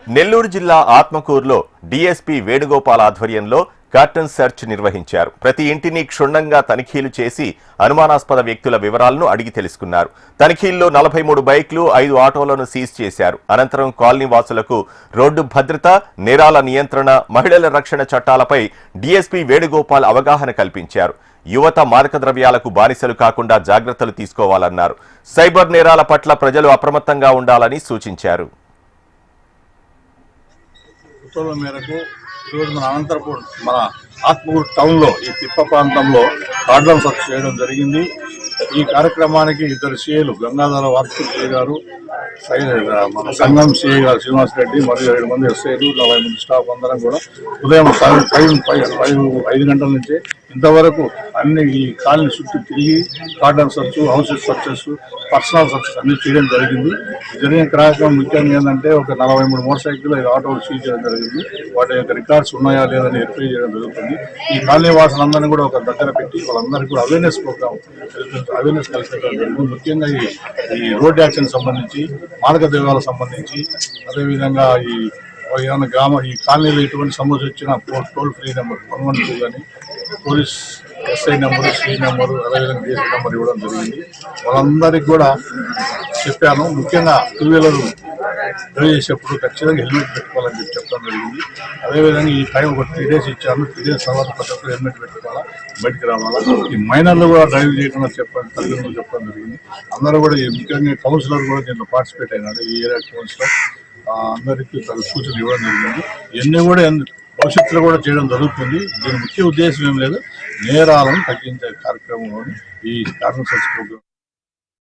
నెల్లూరు జిల్లా ఆత్మకూరులో డీఎస్పీ వేణుగోపాల్ ఆధ్వర్యంలో కార్టన్ సెర్చ్ నిర్వహించారు. ప్రతి ఇంటిని క్షుణ్ణంగా తనిఖీలు చేసి అనుమానాస్పద వ్యక్తుల వివరాలను అడిగి తెలుసుకున్నారు. తనిఖీల్లో 43 బైక్లు, 5 ఆటోలను సీజ్ చేశారు. అనంతరం కాలనీ వాసులకు రోడ్డు భద్రత, నేరాల నియంత్రణ, మహిళల రక్షణ చట్టాలపై డీఎస్పీ వేణుగోపాల్ అవగాహన కల్పించారు. యువత మాదక ద్రవ్యాలకు బానిసలు కాకుండా జాగ్రత్తలు తీసుకోవాలన్నారు. సైబర్ నేరాల పట్ల ప్రజలు అప్రమత్తంగా ఉండాలని సూచించారు. ఉత్తర్వుల మేరకు ఈరోజు మన అనంతపురం మన ఆత్మకూరు టౌన్లో ఈ తిప్ప ప్రాంతంలో కార్డన్ సర్చ్ చేయడం జరిగింది. ఈ కార్యక్రమానికి 2 సీఏలు గంగాధర వార్తు సిఐ గారు, మన సంఘం సిఐ గారు శ్రీనివాస్ రెడ్డి మరియు 7 మంది ఎస్ఐలు, 40 మంది స్టాఫ్ అందరం కూడా ఉదయం 5 గంటల నుంచి ఇంతవరకు అన్ని ఈ కాలనీ చుట్టూ తిరిగి cordon search, houses searches, personal searches అన్ని చేయడం జరిగింది. జరిగిన కార్యక్రమం ముఖ్యంగా ఏంటంటే ఒక 43 మోటార్ సైకిల్, 5 ఆటోలు సీజ్ చేయడం జరిగింది. వాటి యొక్క రికార్డ్స్ ఉన్నాయా లేదని వెరిఫై చేయడం జరుగుతుంది. ఈ కాలనీ వాసులందరినీ కూడా ఒక దగ్గర పెట్టి వాళ్ళందరికీ కూడా అవేర్నెస్ కల్పించడం జరిగింది. ముఖ్యంగా ఈ రోడ్ యాక్సిడెంట్ సంబంధించి, మాదక ద్రవ్యాలకు సంబంధించి, అదేవిధంగా ఈ కాలనీలో ఎటువంటి సమస్య వచ్చినా టోల్ ఫ్రీ నెంబర్ 112 కానీ, police SI number, CI number, అదేవిధంగా డిఎస్పీ నెంబర్ ఇవ్వడం జరిగింది. వాళ్ళందరికీ కూడా చెప్పాను. ముఖ్యంగా 2 వీలర్ డ్రైవ్ చేసేప్పుడు ఖచ్చితంగా హెల్మెట్ పెట్టుకోవాలని చెప్పడం జరిగింది. అదేవిధంగా ఈ టైం ఒక 3 డేస్ ఇచ్చాను. 3 డేస్ తర్వాత ప్రతి ఒక్కరు హెల్మెట్ పెట్టుకోవాలా, బయటకు రావాలా. ఈ మైనర్లు కూడా డ్రైవ్ చేయడం తల్లిదండ్రులు చెప్పడం జరిగింది. అందరూ కూడా ముఖ్యంగా కౌన్సిలర్ కూడా దీంట్లో పార్టిసిపేట్ అయినాడు. ఈ ఏరియా కౌన్సిలర్ అందరికీ సూచనలు ఇవ్వడం జరిగింది. ఇవన్నీ కూడా భవిష్యత్తులో కూడా చేయడం జరుగుతుంది. దీని ముఖ్య ఉద్దేశం ఏం లేదు, నేరాలను తగ్గించే కార్యక్రమంలోని ఈ కార్మిక సర్చ్ ప్రోగ్రాం.